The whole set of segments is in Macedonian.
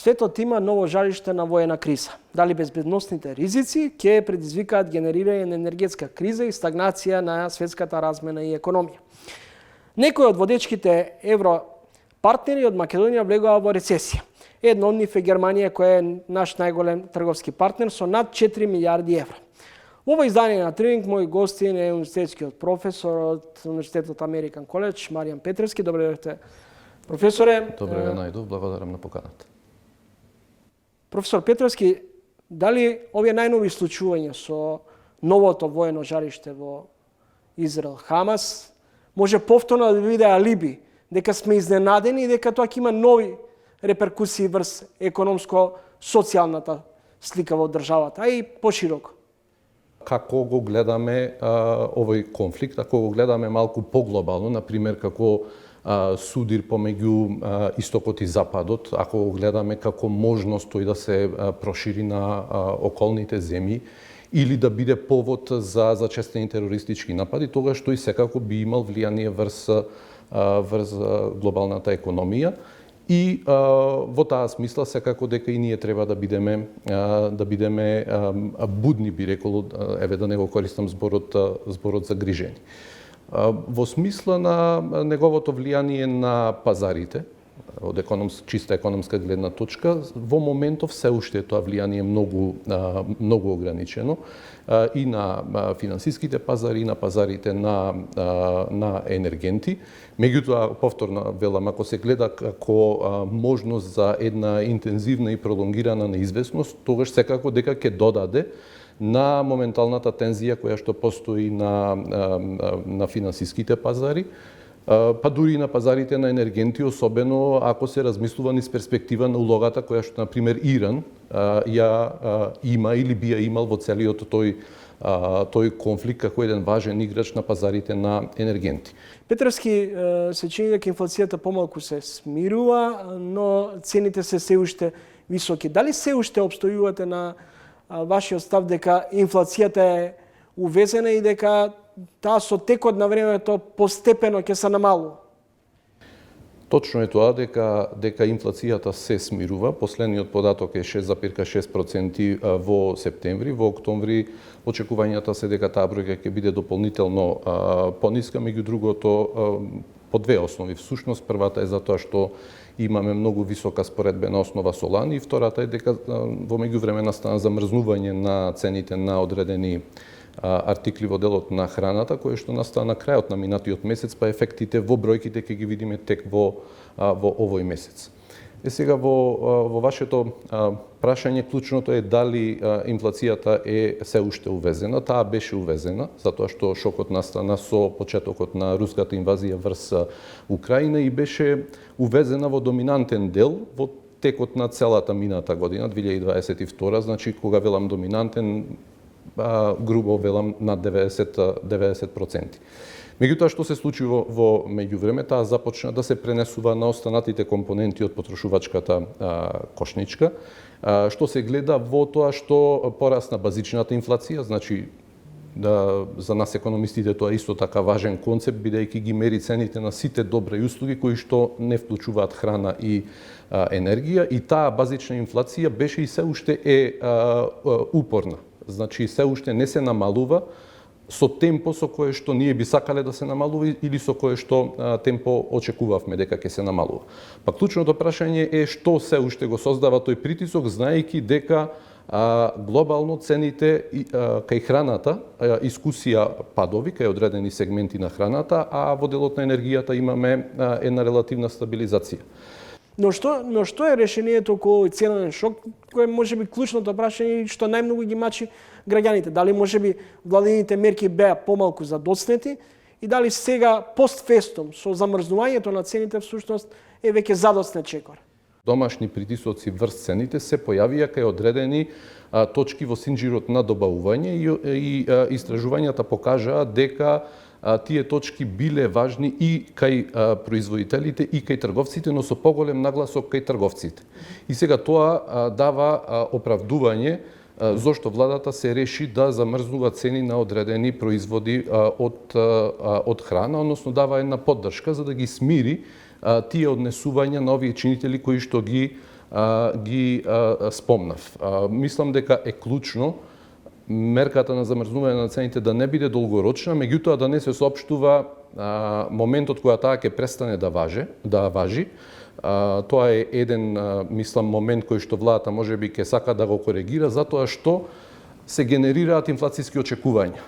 Светот има ново жариште на воена криза. Дали безбедносните ризици ќе предизвикаат генерирање на енергетска криза и стагнација на светската размена и економија. Некои од водечките европартнери од Македонија влегува во рецесија. Едно од нив е Германија, која е наш најголем трговски партнер со над 4 милиарди евра. Во ово издание на Тренинг мој гостин е универзитетскиот професор од Универзитетот Американ Коледж Маријан Петровски. Добре дојдовте, професоре. Добре ве најдов, благодарам на поканата. Професор Петровски, дали овие најнови случувања со новото воено жариште во Израел Хамас може повторно да биде алиби дека сме изненадени и дека тоа ќе има нови реперкусии врз економско-социјалната слика во државата, а и пошироко? Како го гледаме овој конфликт, ако го гледаме малку поглобално, например како судир помеѓу истокот и западот, ако го гледаме како можност тој да се прошири на околните земји или да биде повод за зачестени терористички напади, тогаш тој секако би имал влијание врз глобалната економија. И во таа смисла секако дека и ние треба да бидеме будни, би рекол, еве да не го користам зборот загрижени. Во смисла на неговото влијание на пазарите, од чиста економска гледна точка, во моментов се уште тоа влијание многу ограничено и на финансиските пазари, и на пазарите на енергенти. Меѓутоа, повторно велам, ако се гледа како можност за една интензивна и пролонгирана неизвестност, тогаш секако дека ќе додаде на моменталната тензија која што постои на финансиските пазари, па дури и на пазарите на енергенти, особено ако се размислува низ перспектива на улогата која што, например, Иран ја има или би ја имал во целиот тој конфликт како еден важен играч на пазарите на енергенти. Петровски, се чини дека инфлацијата помалку се смирува, но цените се уште високи. Дали се уште обстојувате на вашиот став дека инфлацијата е увезена и дека таа со текот на времето постепено ќе се намалува? Точно е тоа дека инфлацијата се смирува. Последниот податок е 6,6% во септември. Во октомври очекувањата се дека таа бројка ќе биде дополнително пониска, меѓу другото по две основи. Всушност, првата е затоа што имаме многу висока споредбена основа со лани и втората е дека во меѓувреме настана замрзнување на цените на одредени артикли во делот на храната, кое што настана на крајот на минатиот месец, па ефектите во бројките ќе ги видиме тек во овој месец. Сега во вашето прашање клучното е дали инфлацијата е се уште увезена. Таа беше увезена, затоа што шокот настана со почетокот на руската инвазија врз Украина и беше увезена во доминантен дел во текот на целата мината година, 2022, значи кога велам доминантен, грубо велам над 90%. Меѓутоа, што се случи во меѓувреме, таа започна да се пренесува на останатите компоненти од потрошувачката кошничка, што се гледа во тоа што порасна базичната инфлација, значи за нас економистите тоа е исто така важен концепт, бидејќи ги мери цените на сите добри услуги кои што не вклучуваат храна и енергија, и таа базична инфлација беше и се уште е упорна. Значи се уште не се намалува со темпо со кое што ние би сакале да се намалува или со кое што темпо очекувавме дека ќе се намалува. Па клучното прашање е што се уште го создава тој притисок, знаејќи дека глобално цените кај храната искусија падови кај одредени сегменти на храната, а во делот на енергијата имаме една релативна стабилизација. Но што е решението околу овој ценен шок, кој може би клучното прашање и што најмногу ги мачи граѓаните? Дали може би владините мерки беа помалку задоцнети и дали сега постфестум со замрзнувањето на цените всушност е веќе задоцнет чекор? Домашни притисоци врз цените се појавија кај одредени точки во синџирот на добавување и истражувањата покажаа дека тие точки биле важни и кај производителите и кај трговците, но со поголем нагласок кај трговците. И сега тоа дава оправдување зошто владата се реши да замрзнува цени на одредени производи од храна, односно дава една поддршка за да ги смири тие однесувања на овие чинители кои што ги ги спомнав. Мислам дека е клучно мерката на замрзнување на цените да не биде долгорочна, меѓутоа да не се соопштува моментот кога таа ќе престане да важи. Тоа е еден, мислам, момент кој што владата можеби ќе сака да го коригира, затоа што се генерираат инфлацијски очекувања.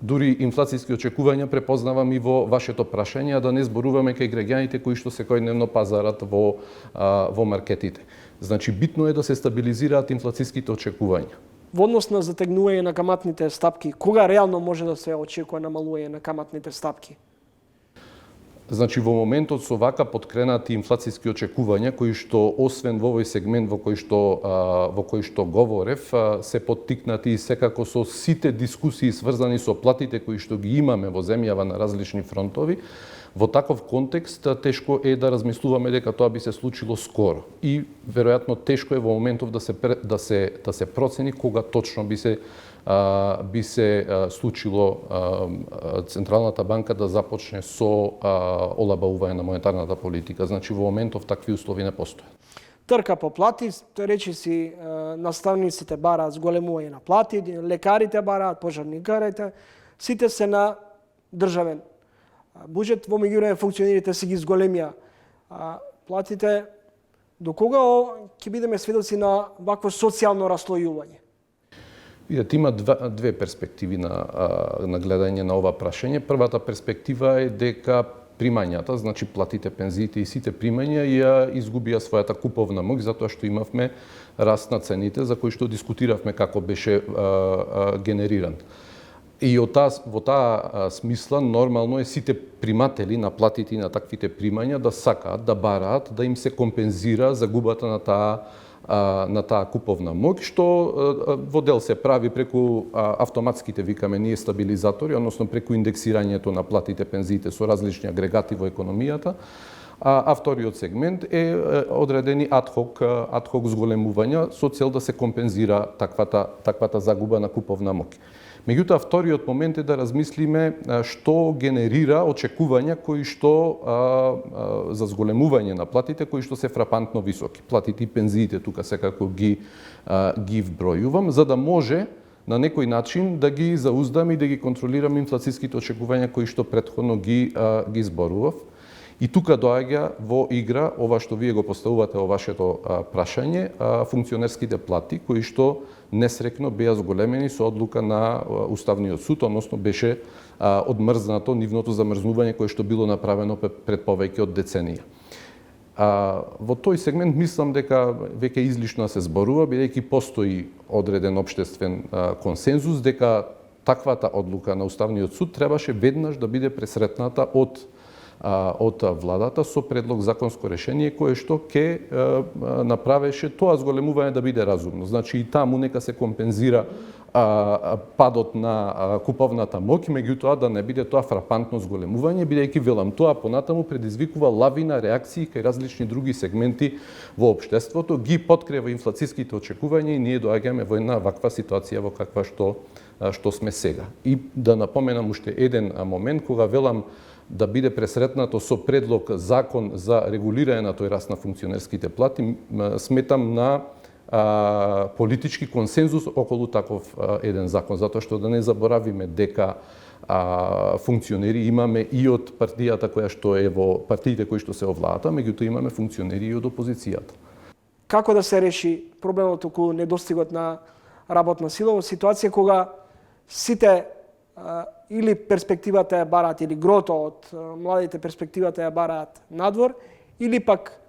Дури инфлацијски очекувања препознавам и во вашето прашање, да не зборуваме кај граѓаните кои што секојдневно пазарат во маркетите. Значи, битно е да се стабилизираат инфлацијските очекувања. Во однос на затегнување на каматните стапки, кога реално може да се очекува намалување на каматните стапки? Значи, во моментот со вака подкренати инфлацијски очекувања, кои што освен во овој сегмент во кој што говорев, се поттикнати и секако со сите дискусии сврзани со платите кои што ги имаме во земјава на различни фронтови, во таков контекст тешко е да размислуваме дека тоа би се случило скоро. И веројатно тешко е во моментов да се процени кога точно би се случило Централната банка да започне со олабавување на монетарната политика. Значи, во моментов такви услови не постојат. Трка по плати, речиси наставниците бараат зголемување на плати, лекарите бараат, пожарникарите, сите се на државен буџет, во меѓувреме функционерите си ги зголемија платите. До кога ќе бидеме сведоци на вакво социјално раслојување? Видете, има две перспективи на гледање на ова прашање. Првата перспектива е дека примањата, значи платите, пензиите и сите примања ја изгубија својата куповна моќ затоа што имавме раст на цените за кој што дискутиравме како беше генериран. И во таа смисла нормално е сите приматели на платите и на таквите примања да сакаат, да бараат, да им се компензира загубата на таа куповна моќ, што во дел се прави преку автоматските, викаме ние, стабилизатори, односно преку индексирањето на платите, пензиите со различни агрегати во економијата, а вториот сегмент е одредени адхок зголемувања со цел да се компензира таквата загуба на куповна моќ. Меѓутоа, вториот момент е да размислиме што генерира очекувања кои што за зголемување на платите кои што се фрапантно високи. Платите и пензиите тука секако ги вбројувам, за да може на некој начин да ги зауздаме и да ги контролираме инфлацијските очекувања кои што претходно ги зборував. И тука доаѓа во игра ова што вие го поставувате во вашето прашање, функционерските плати кои што несрекно беа зголемени со одлука на Уставниот суд, односно беше одмрзнато нивното замрзнување кое што било направено пред повеќе од деценија. Во тој сегмент мислам дека веќе излишно се зборува, бидејќи постои одреден општествен консензус дека таквата одлука на Уставниот суд требаше веднаш да биде пресретната од владата со предлог законско решение кое што ќе направеше тоа зголемување да биде разумно. Значи и таму нека се компензира падот на куповната моќ, меѓутоа да не биде тоа фрапантно зголемување, бидејќи велам тоа понатаму предизвикува лавина реакции кај различни други сегменти во општеството, ги подкрива инфлацијските очекувања и ние доаѓаме во една ваква ситуација во каква што сме сега. И да напоменам уште еден момент кога велам да биде пресретнато со предлог закон за регулирање на тој раст на функционерските плати, сметам на политички консензус околу таков еден закон, затоа што да не заборавиме дека функционери имаме и од партијата која што е во партиите кои што се во владата, меѓутоа имаме функционери и од опозицијата. Како да се реши проблемот околу недостигот на работна сила во ситуација кога сите или перспективата ја бараат, или грото од младите перспективата ја бараат надвор, или пак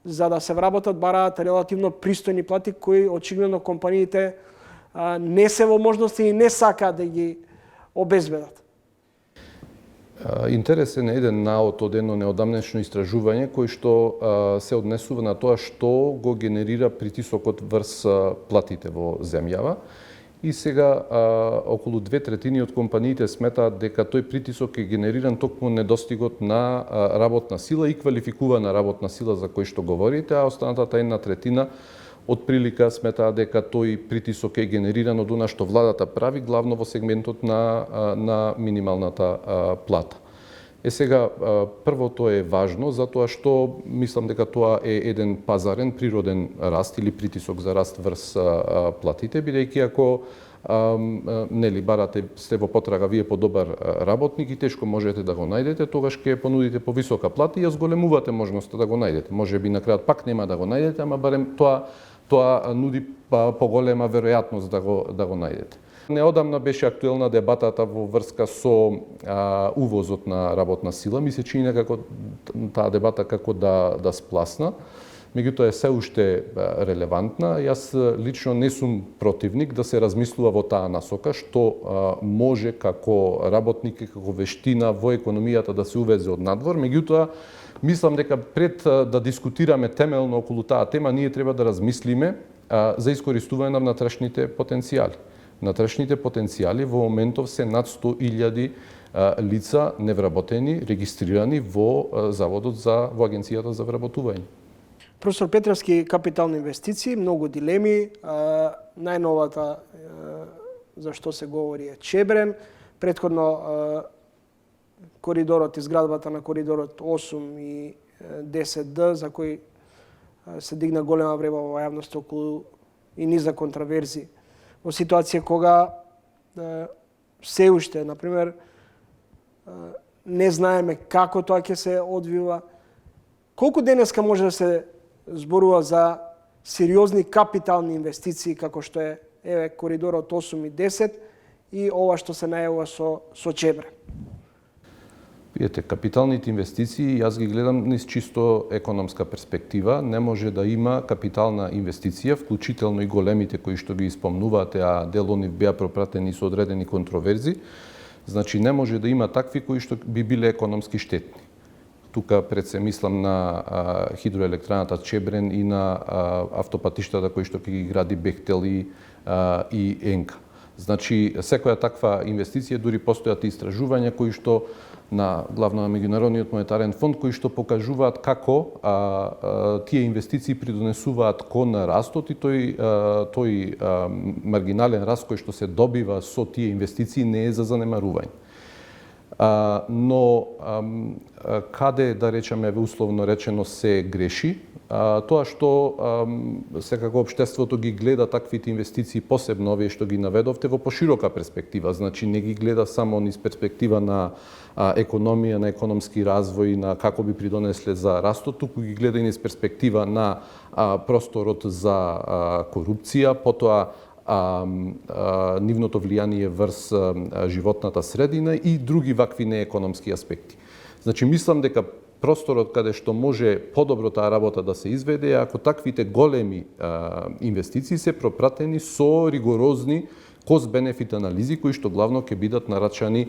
за да се вработат бараат релативно пристојни плати кои очигледно компаниите не се во можности и не сакаат да ги обезбедат. Интересен е еден наод од едно неодамнешно истражување кој што се однесува на тоа што го генерира притисокот врз платите во земјава. И сега околу 2/3 од компаниите сметаат дека тој притисок е генериран токму недостигот на работна сила и квалификувана работна сила за кој што говорите, а останатата 1/3 од прилика сметаат дека тој притисок е генериран од она што владата прави, главно во сегментот на минималната плата. Сега, првото е важно, затоа што мислам дека тоа е еден пазарен, природен раст или притисок за раст врз платите, бидејќи ако нели барате сте во потрага вие по добар работник и тешко можете да го најдете, тогаш ќе понудите повисока плата и ја зголемувате можноста да го најдете. Можеби на крајот пак нема да го најдете, ама барем тоа нуди поголема веројатност да го најдете. Неодамна беше актуелна дебатата во врска со увозот на работна сила. Ми се чини како таа дебата како да спласна. Меѓутоа е се уште релевантна. Јас лично не сум противник да се размислува во таа насока, што може како работник и како вештина во економијата да се увезе од надвор. Меѓутоа, мислам дека пред да дискутираме темелно околу таа тема, ние треба да размислиме за искористување на внатрешните потенцијали. Внатрешните потенцијали во моментов се над 100.000 лица невработени, регистрирани во Заводот во Агенцијата за вработување. Професор Петровски, капитални инвестиции, многу дилеми. Најновата за што се говори е Чебрен. Претходно коридорот, изградбата на коридорот 8 и 10Д, за кој се дигна голема врева во јавноста околу и низа контраверзии. Во ситуација кога се уште, например, не знаеме како тоа ќе се одвива, колку денеска може да се зборува за сериозни капитални инвестиции како што е коридорот 8 и 10 и ова што се најавува со Чебрен? Видете, капиталните инвестиции, јас ги гледам низ чисто економска перспектива. Не може да има капитална инвестиција, вклучително и големите кои што ги испомнувате, а дел од нив беа пропратени со одредени контроверзи. Значи, не може да има такви кои што би биле економски штетни. Тука пред се мислам на хидроелектраната Чебрен и на автопатиштата кои што ќе ги гради Бехтел и Енка. Значи, секоја таква инвестиција, дури постојат истражувања кои што главно на Меѓународниот монетарен фонд, кои што покажуваат како тие инвестиции придонесуваат кон растот и тој маргинален раст кој што се добива со тие инвестиции не е за занемарување. Но каде, да речеме, условно речено, се греши, тоа што секако општеството ги гледа таквите инвестиции, посебно овие што ги наведовте, во поширока перспектива. Значи, не ги гледа само низ перспектива на економија, на економски развој, на како би придонесле за растот, туку ги гледа и низ перспектива на просторот за корупција, потоа нивното влијание врз животната средина и други вакви неекономски аспекти. Значи, мислам дека просторот каде што може подобро таа работа да се изведе, ако таквите големи инвестиции се пропратени со ригорозни кост-бенефит анализи, кои што главно ќе бидат нарачани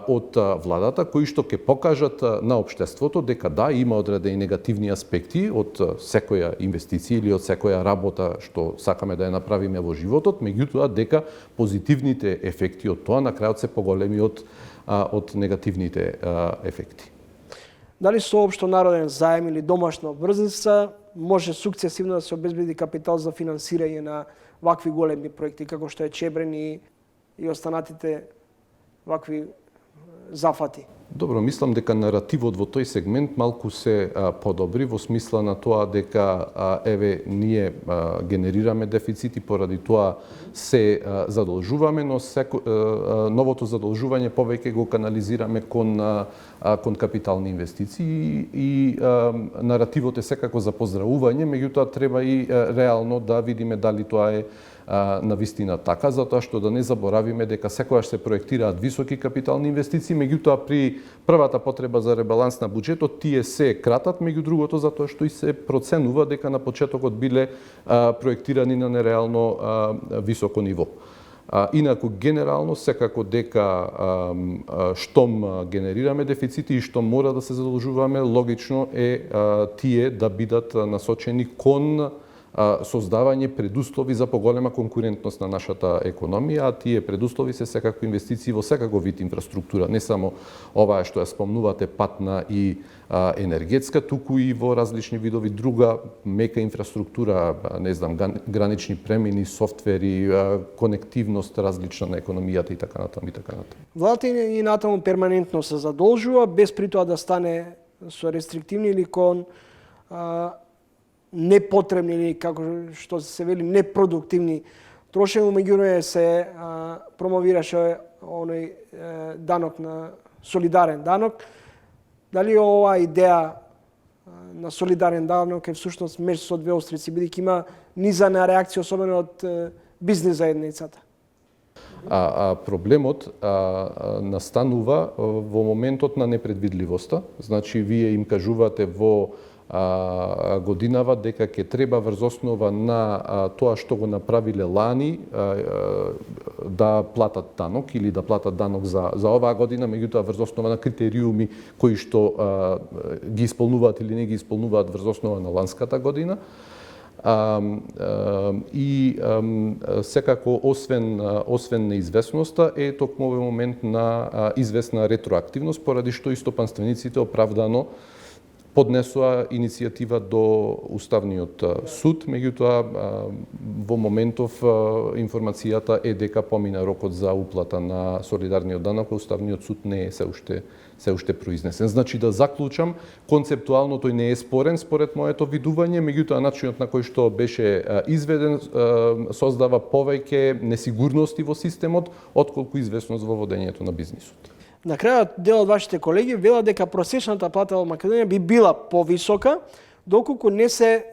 од владата, кои што ќе покажат на општеството дека да, има одредени негативни аспекти од секоја инвестиција или од секоја работа што сакаме да ја направиме во животот, меѓутоа дека позитивните ефекти од тоа на крајот се поголеми од негативните ефекти. Дали со општонароден заем или домашна обврзница може сукцесивно да се обезбеди капитал за финансирање на вакви големи проекти како што е Чебрен и останатите вакви зафати? Добро, мислам дека наративот во тој сегмент малку се подобри во смисла на тоа дека ние генерираме дефицити, поради тоа се задолжуваме, но новото задолжување повеќе го канализираме кон капитални инвестиции и наративот е секако за поздравување, меѓутоа треба и реално да видиме дали тоа е на вистина така, затоа што да не заборавиме дека секогаш се проектираат високи капитални инвестиции, меѓутоа при првата потреба за ребаланс на буџетот тие се кратат, меѓу другото затоа што и се проценува дека на почетокот биле проектирани на нереално високо ниво. Инаку генерално секако дека штом генерираме дефицити и што мора да се задолжуваме, логично е тие да бидат насочени кон создавање предуслови за поголема конкурентност на нашата економија, а тие предуслови се секако инвестиции во секако вид инфраструктура, не само оваа што ја спомнувате патна и енергетска, туку и во различни видови друга мека инфраструктура, не знам, гранични премини, софтвери, конективност различна на економијата и така натаму и така натаму. Владата и натаму перманентно се задолжува, без при тоа да стане со рестриктивни или кон непотребни или како што се вели непродуктивни трошења, меѓутоа се промовираше оној данок на солидарен данок. Дали оваа идеја на солидарен данок е всушност меч со две острици, бидејќи има низана реакција, особено од бизнес заедницата? Проблемот настанува во моментот на непредвидливоста. Значи, вие им кажувате во годинава дека ќе треба врз основа на тоа што го направиле лани да платат данок или да платат данок за оваа година, меѓутоа врз основа на критериуми кои што ги исполнуваат или не ги исполнуваат врз основа на ланската година. И секако освен неизвестноста е токму овој момент на известна ретроактивност, поради што и стопанствениците оправдано поднесоа иницијатива до Уставниот суд, меѓутоа во моментов информацијата е дека помина рокот за уплата на солидарниот данок, а Уставниот суд не е се уште произнесен. Значи, да заклучам, концептуално тој не е спорен според моето видување, меѓутоа начинот на кој што беше изведен создава повеќе несигурности во системот отколку известност во водењето на бизнисот. На крајот, дел од вашите колеги велат дека просечната плата во Македонија би била повисока, доколку не се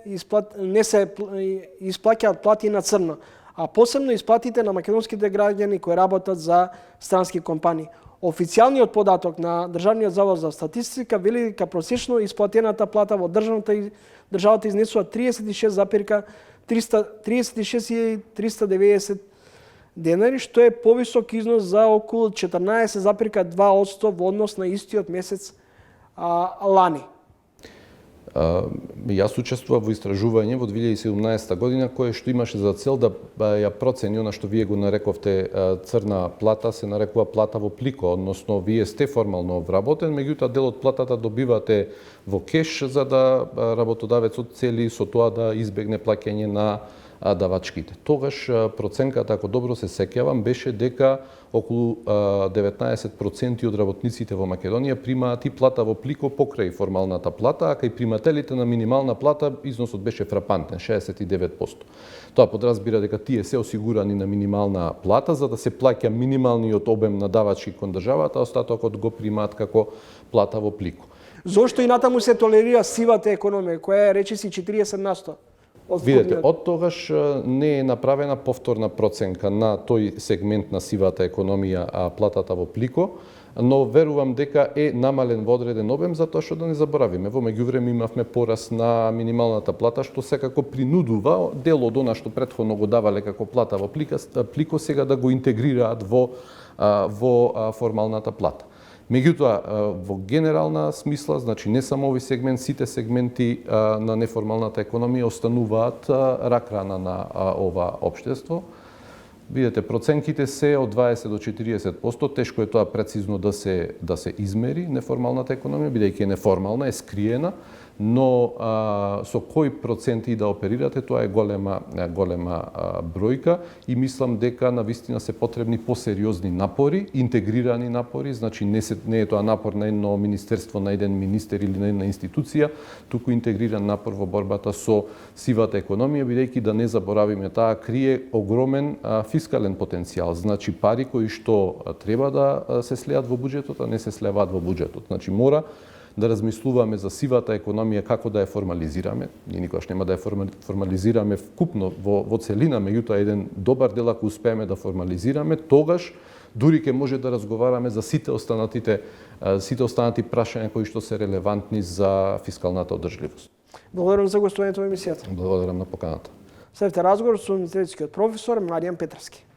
исплаќаат плати на црно, а посебно исплатите на македонските граѓани кои работат за странски компании. Официјалниот податок на Државниот завод за статистика вели дека просечно исплатената плата во државата изнесува 36.390 денари, што е повисок износ за околу 14,2% во однос на истиот месец лани. Јас учествував во истражување во 2017 година кое што имаше за цел да ја процени она што вие го нарековте црна плата, се нарекува плата во плико, односно вие сте формално вработен, меѓутоа дел од платата добивате во кеш за да работодавецот цели со тоа да избегне плаќање на давачките. Тогаш проценката, ако добро се сеќавам, беше дека околу 19% од работниците во Македонија примаат и плата во плико покрај формалната плата, а кај примателите на минимална плата износот беше фрапантен, 69%. Тоа подразбира дека тие се осигурани на минимална плата за да се плаќа минималниот обем на давачки кон државата, а остатокот го примаат како плата во плико. Зошто и натаму се толерира сивата економија, која е речиси 40%? Видете, од тогаш не е направена повторна проценка на тој сегмент на сивата економија, а платата во плико, но верувам дека е намален во одреден обем, затоа што да не заборавиме. Во меѓувреме имавме пораст на минималната плата, што секако принудува дел од она што претходно го давале како плата во плико, сега да го интегрираат во формалната плата. Меѓутоа, во генерална смисла, значи не само овој сегмент, сите сегменти на неформалната економија остануваат рак-рана на ова општество. Видете, проценките се од 20 до 40%, тешко е тоа прецизно да се измери неформалната економија, бидејќи е неформална, е скриена, но со кои проценти да оперирате, тоа е голема бројка и мислам дека навистина се потребни посериозни напори, интегрирани напори, значи не е тоа напор на едно министерство, на еден министер или на една институција, туку интегриран напор во борбата со сивата економија, бидејќи да не заборавиме, таа крие огромен фискален потенцијал, значи пари кои што треба да се слеат во буџетот, а не се слеваат во буџетот. Значи мора да размислуваме за сивата економија како да ја формализираме. Ние никогаш нема да ја формализираме вкупно во целина, меѓутоа еден добар дел ако успееме да формализираме, тогаш дури ќе може да разговараме за сите останати прашања кои што се релевантни за фискалната одржливост. Благодарам за гостувањето во емисијата. Благодарам на поканата. Следите разговор со универзитетскиот професор Маријан Петровски.